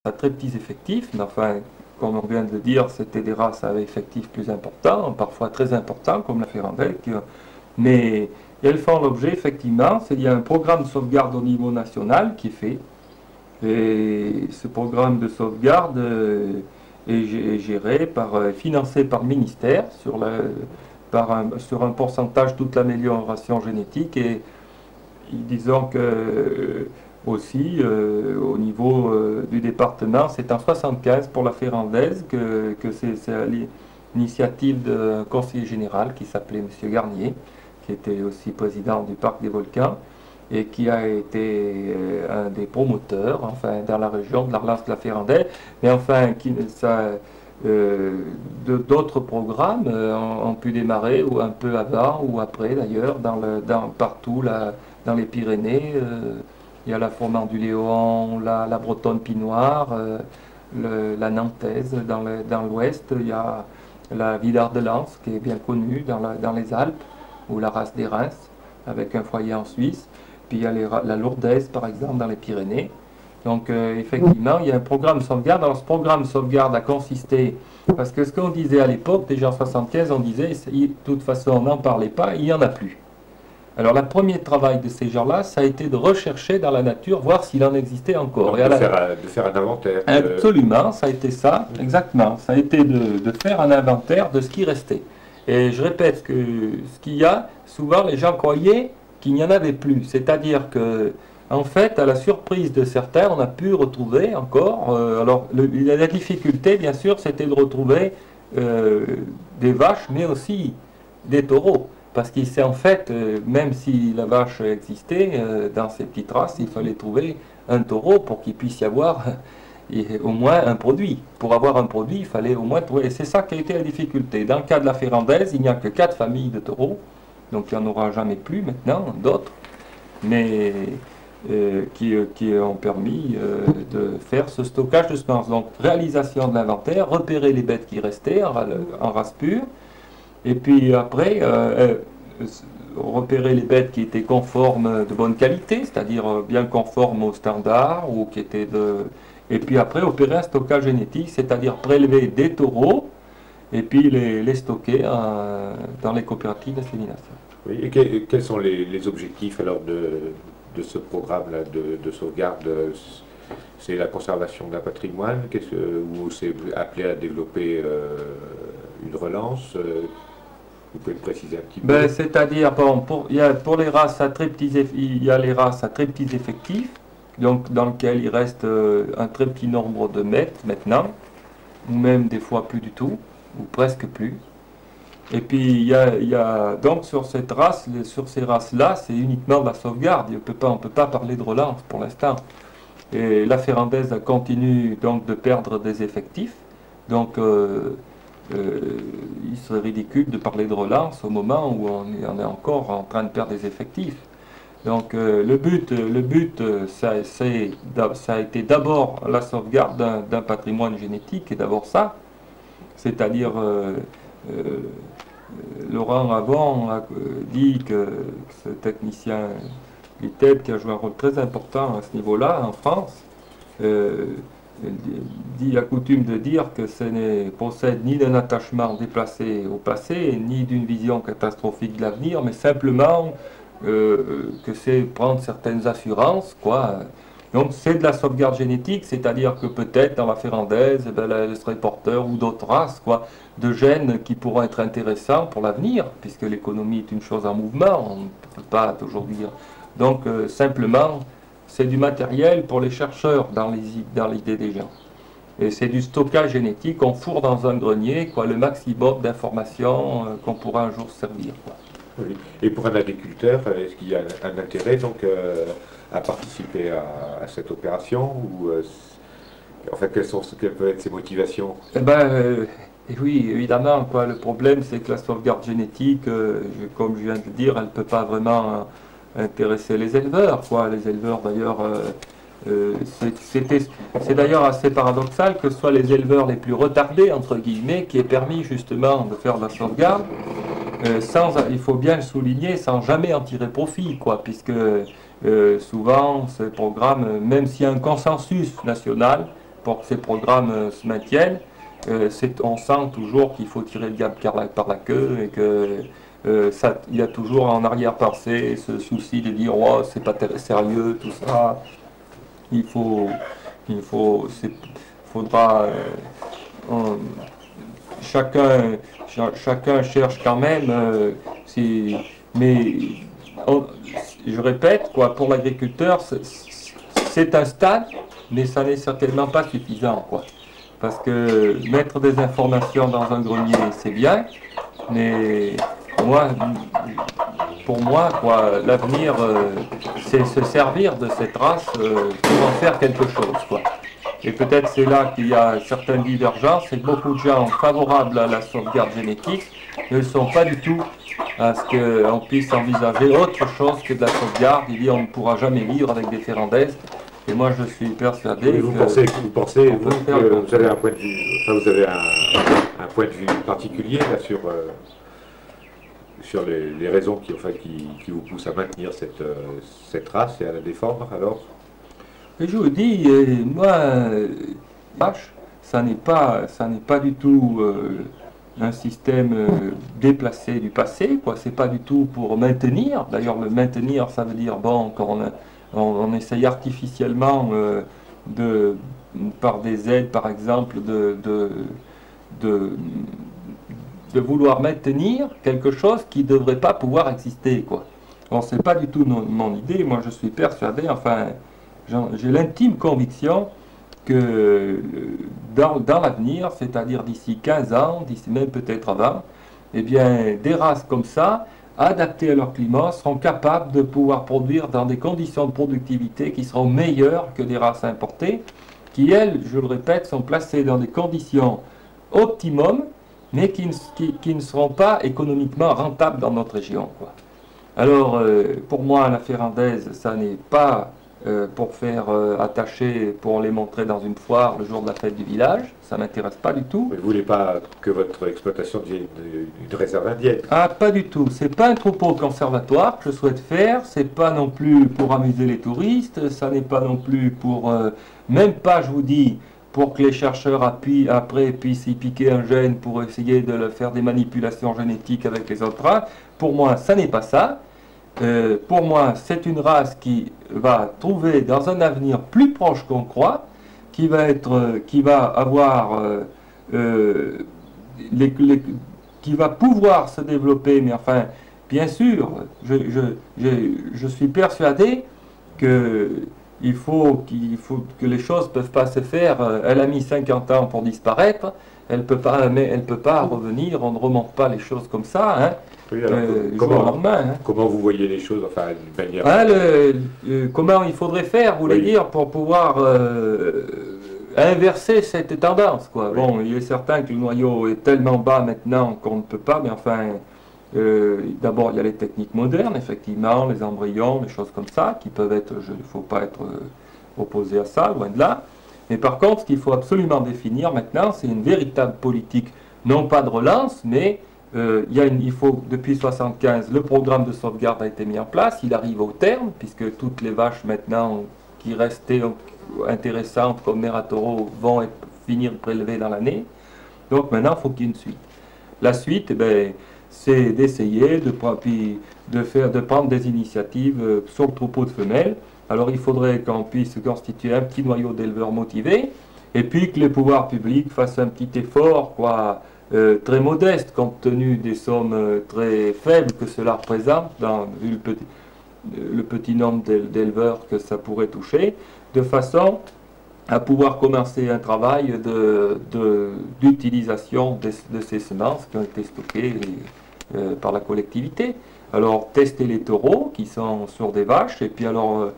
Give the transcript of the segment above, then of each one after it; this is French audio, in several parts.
à très petits effectifs, mais enfin, comme on vient de le dire, c'était des races à effectifs plus importants, parfois très importants, comme la Ferrandelle, mais elles font l'objet, effectivement, il y a un programme de sauvegarde au niveau national qui est fait, et ce programme de sauvegarde est géré financé par le ministère sur un pourcentage toute l'amélioration génétique et disons que aussi au niveau du département, c'est en 75 pour la Ferrandaise que c'est à l'initiative d'un conseiller général qui s'appelait M. Garnier, qui était aussi président du Parc des Volcans et qui a été un des promoteurs, enfin, dans la région de la relance de la Ferrandaise, mais enfin, d'autres programmes ont pu démarrer ou un peu avant ou après d'ailleurs, partout dans les Pyrénées. Il y a la Froment du Léon, la Bretonne Pinoire, la Nantaise dans l'ouest. Il y a la Villard de Lens qui est bien connue dans les Alpes, ou la race des Reims avec un foyer en Suisse. Puis il y a la Lourdaise par exemple dans les Pyrénées. Donc effectivement, il y a un programme de sauvegarde. Alors ce programme de sauvegarde a consisté, parce que ce qu'on disait à l'époque, déjà en 75, on disait, de toute façon on n'en parlait pas, il n'y en a plus. Alors le premier travail de ces gens-là, ça a été de rechercher dans la nature, voir s'il en existait encore. Donc de faire un inventaire. Absolument, ça a été ça, exactement. Ça a été de faire un inventaire de ce qui restait. Et je répète que ce qu'il y a, souvent les gens croyaient qu'il n'y en avait plus. C'est-à-dire que, en fait, à la surprise de certains, on a pu retrouver encore, la difficulté, bien sûr, c'était de retrouver des vaches, mais aussi des taureaux. Parce qu'il s'est en fait, même si la vache existait, dans ces petites races, il fallait trouver un taureau pour qu'il puisse y avoir au moins un produit. Pour avoir un produit, il fallait au moins trouver. Et c'est ça qui a été la difficulté. Dans le cas de la Ferrandaise, il n'y a que 4 familles de taureaux, donc il n'y en aura jamais plus maintenant, d'autres, mais qui ont permis de faire ce stockage de semences. Donc réalisation de l'inventaire, repérer les bêtes qui restaient en race pure, et puis après, repérer les bêtes qui étaient conformes de bonne qualité, c'est-à-dire bien conformes aux standards, ou qui étaient et puis après, opérer un stockage génétique, c'est-à-dire prélever des taureaux, et puis les stocker dans les coopératives d'insémination. Oui, et quels sont les objectifs alors de ce programme-là de sauvegarde? C'est la conservation d'un patrimoine, ou c'est appelé à développer une relance? Vous pouvez le préciser un petit peu? C'est-à-dire, pour les races à très petits, il y a les races à très petits effectifs, donc dans lesquelles il reste un très petit nombre de mètres maintenant, ou même des fois plus du tout, ou presque plus. Et puis il y a donc sur ces races-là, c'est uniquement de la sauvegarde. On ne peut pas parler de relance pour l'instant. Et la Ferrandaise continue donc de perdre des effectifs. Donc il serait ridicule de parler de relance au moment où on est encore en train de perdre des effectifs. Donc le but ça a été d'abord la sauvegarde d'un patrimoine génétique, et d'abord ça, c'est-à-dire Laurent avant a dit que ce technicien Liteb, qui a joué un rôle très important à ce niveau-là en France, a coutume de dire que ce ne possède ni d'un attachement déplacé au passé, ni d'une vision catastrophique de l'avenir, mais simplement que c'est prendre certaines assurances, quoi. Donc c'est de la sauvegarde génétique, c'est-à-dire que peut-être dans la Ferrandaise, elle serait porteur, ou d'autres races, quoi, de gènes qui pourront être intéressants pour l'avenir, puisque l'économie est une chose en mouvement, on ne peut pas toujours dire. Donc simplement, c'est du matériel pour les chercheurs dans l'idée des gens. Et c'est du stockage génétique, on fourre dans un grenier, quoi, le maximum d'informations qu'on pourra un jour servir, quoi. Oui. Et pour un agriculteur, est-ce qu'il y a un intérêt donc à participer à cette opération, ou en fait quelles peuvent être ses motivations? Oui, évidemment, quoi. Le problème, c'est que la sauvegarde génétique, comme je viens de le dire, elle ne peut pas vraiment intéresser les éleveurs, quoi. Les éleveurs, d'ailleurs, c'est d'ailleurs assez paradoxal que ce soit les éleveurs les plus retardés, entre guillemets, qui aient permis justement de faire de la sauvegarde, il faut bien le souligner, sans jamais en tirer profit, quoi, puisque souvent, ces programmes, même s'il y a un consensus national pour que ces programmes se maintiennent, on sent toujours qu'il faut tirer le diable par la queue et que il y a toujours en arrière-pensée ce souci de dire oh, c'est pas sérieux tout ça. Il faudra chacun cherche quand même. Mais je répète quoi, pour l'agriculteur, c'est un stade, mais ça n'est certainement pas suffisant quoi. Parce que mettre des informations dans un grenier, c'est bien, mais pour moi, l'avenir, c'est se servir de cette race pour en faire quelque chose, quoi. Et peut-être c'est là qu'il y a certaines divergences, et beaucoup de gens favorables à la sauvegarde génétique ne sont pas du tout à ce qu'on puisse envisager autre chose que de la sauvegarde. Il dit on ne pourra jamais vivre avec des ferrandaises. Et moi, je suis persuadé vous pensez que vous avez un point de vue, enfin, vous avez un point de vue particulier là, sur les raisons qui vous poussent à maintenir cette race et à la défendre, alors? Et je vous dis, moi, vache, ça n'est pas du tout un système déplacé du passé, quoi. C'est pas du tout pour maintenir. D'ailleurs, le maintenir, ça veut dire, bon, quand on essaye artificiellement par des aides, par exemple, de vouloir maintenir quelque chose qui ne devrait pas pouvoir exister, quoi. Bon, c'est pas du tout mon idée. Moi, je suis persuadé, enfin, j'ai l'intime conviction que dans l'avenir, c'est-à-dire d'ici 15 ans, d'ici même peut-être avant, eh bien, des races comme ça, adaptées à leur climat, seront capables de pouvoir produire dans des conditions de productivité qui seront meilleures que des races importées, qui, elles, je le répète, sont placées dans des conditions optimum, mais qui ne seront pas économiquement rentables dans notre région, quoi. Alors, pour moi, la ferrandaise, ça n'est pas pour faire attacher, pour les montrer dans une foire le jour de la fête du village, ça ne m'intéresse pas du tout. Mais vous ne voulez pas que votre exploitation devienne une réserve indienne? Ah, pas du tout. C'est pas un troupeau conservatoire que je souhaite faire, c'est pas non plus pour amuser les touristes, ça n'est pas non plus pour, même pas, je vous dis, pour que les chercheurs après puissent y piquer un gène pour essayer de faire des manipulations génétiques avec les autres races. Pour moi, ça n'est pas ça. Pour moi, c'est une race qui va trouver dans un avenir plus proche qu'on croit, qui va avoir, qui va pouvoir se développer. Mais enfin, bien sûr, je suis persuadé que il faut que les choses ne peuvent pas se faire. Elle a mis 50 ans pour disparaître. Elle peut pas, mais elle peut pas revenir. On ne remonte pas les choses comme ça, hein. Oui, alors, comment vous voyez les choses, enfin, d'une manière... comment il faudrait faire, vous voulez dire, pour pouvoir inverser cette tendance, quoi. Oui. Bon, il est certain que le noyau est tellement bas maintenant qu'on ne peut pas, mais enfin, d'abord, il y a les techniques modernes, effectivement, les embryons, les choses comme ça, qui peuvent être, il ne faut pas être opposé à ça, loin de là. Mais par contre, ce qu'il faut absolument définir maintenant, c'est une véritable politique, non pas de relance, mais il faut, depuis 1975, le programme de sauvegarde a été mis en place, il arrive au terme, puisque toutes les vaches maintenant qui restaient intéressantes comme mères à taureaux vont finir prélevées dans l'année. Donc maintenant, il faut qu'il y ait une suite. La suite, c'est d'essayer de prendre des initiatives sur le troupeau de femelles. Alors il faudrait qu'on puisse constituer un petit noyau d'éleveurs motivés, et puis que les pouvoirs publics fassent un petit effort, quoi, très modeste, compte tenu des sommes très faibles que cela représente, vu le petit nombre d'éleveurs que ça pourrait toucher, de façon à pouvoir commencer un travail d'utilisation de ces semences qui ont été stockées par la collectivité. Alors tester les taureaux qui sont sur des vaches, et puis alors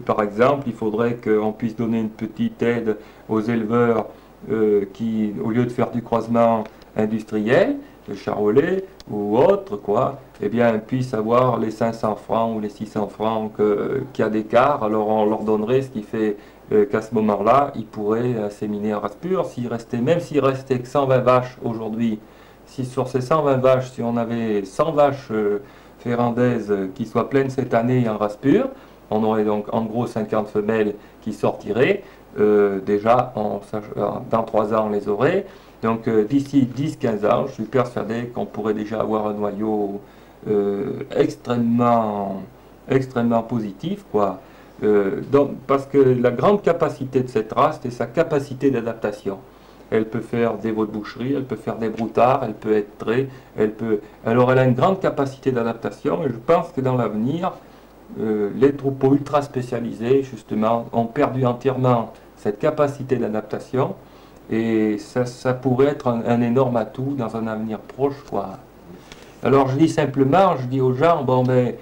par exemple il faudrait qu'on puisse donner une petite aide aux éleveurs qui, au lieu de faire du croisement industriel, de charolais ou autre, quoi, eh bien, puissent avoir les 500 francs ou les 600 francs qu'il y a d'écart. Alors on leur donnerait ce qui fait qu'à ce moment-là, ils pourraient inséminer en race pure. Même s'il restait que 120 vaches aujourd'hui, si sur ces 120 vaches, si on avait 100 vaches ferrandaises qui soient pleines cette année en race pure, on aurait donc en gros 50 femelles qui sortiraient. déjà, dans 3 ans, on les aurait. Donc d'ici 10-15 ans, je suis persuadé qu'on pourrait déjà avoir un noyau extrêmement, extrêmement positif, quoi. Parce que la grande capacité de cette race, c'est sa capacité d'adaptation. Elle peut faire des veaux de boucherie, elle peut faire des broutards, elle peut être alors elle a une grande capacité d'adaptation et je pense que dans l'avenir, les troupeaux ultra spécialisés, justement, ont perdu entièrement cette capacité d'adaptation et ça pourrait être un énorme atout dans un avenir proche, quoi. Alors je dis simplement, je dis aux gens, bon ben,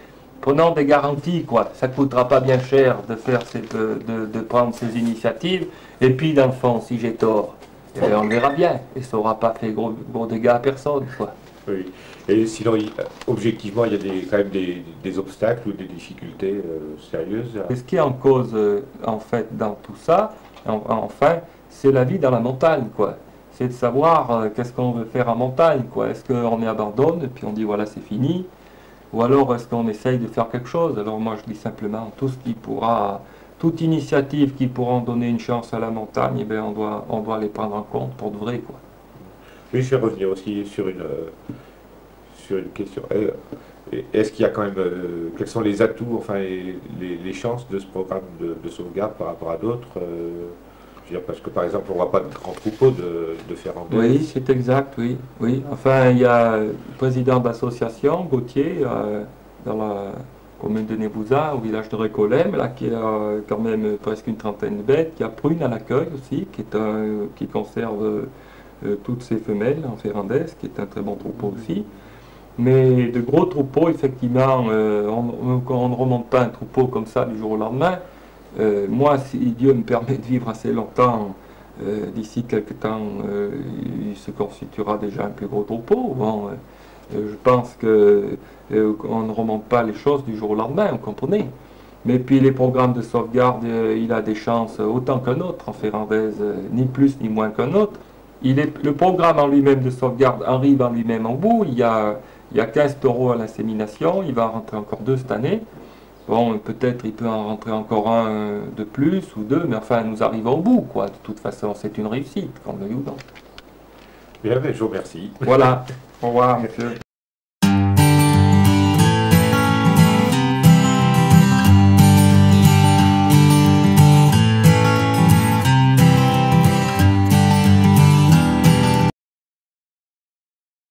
prenons des garanties, quoi. Ça ne coûtera pas bien cher de faire de prendre ces initiatives. Et puis dans le fond, si j'ai tort, eh bien, on le verra bien. Et ça n'aura pas fait gros dégâts à personne, quoi. Oui. Et sinon, objectivement, il y a quand même des obstacles ou des difficultés sérieuses. Et ce qui est en cause, en fait, dans tout ça, enfin, c'est la vie dans la montagne, quoi. C'est de savoir qu'est-ce qu'on veut faire en montagne, quoi. Est-ce qu'on abandonne et puis on dit voilà, c'est fini? Ou alors est-ce qu'on essaye de faire quelque chose? Alors moi je dis simplement, toute initiative qui pourra donner une chance à la montagne, eh bien, on doit les prendre en compte pour de vrai, quoi. Oui, je vais revenir aussi sur une question. Est-ce qu'il y a quand même, quels sont les atouts, enfin les chances de ce programme de sauvegarde par rapport à d'autres je veux dire, parce que par exemple, on ne voit pas de grands troupeaux de Ferrandais. Oui, c'est exact, oui, oui. Enfin, il y a le président d'association, Gauthier, dans la commune de Nebouza, au village de Récolem, là, qui a quand même presque une trentaine de bêtes, qui a Prune à l'accueil aussi, qui conserve toutes ses femelles en ferrandaise, qui est un très bon troupeau aussi. Mais de gros troupeaux, effectivement, on ne remonte pas un troupeau comme ça du jour au lendemain. Moi, si Dieu me permet de vivre assez longtemps, d'ici quelques temps, il se constituera déjà un plus gros troupeau. Bon, je pense qu'on ne remonte pas les choses du jour au lendemain, vous comprenez. Mais puis les programmes de sauvegarde, il a des chances autant qu'un autre en ferrandaise, ni plus ni moins qu'un autre. Le programme en lui-même de sauvegarde arrive en lui-même en bout. Il y a 15 taureaux à l'insémination, il va en rentrer encore 2 cette année. Bon, peut-être il peut en rentrer encore un de plus ou 2, mais enfin, nous arrivons au bout, quoi. De toute façon, c'est une réussite, qu'on le veuille ou non. Bien, je vous remercie. Voilà. Au revoir, monsieur.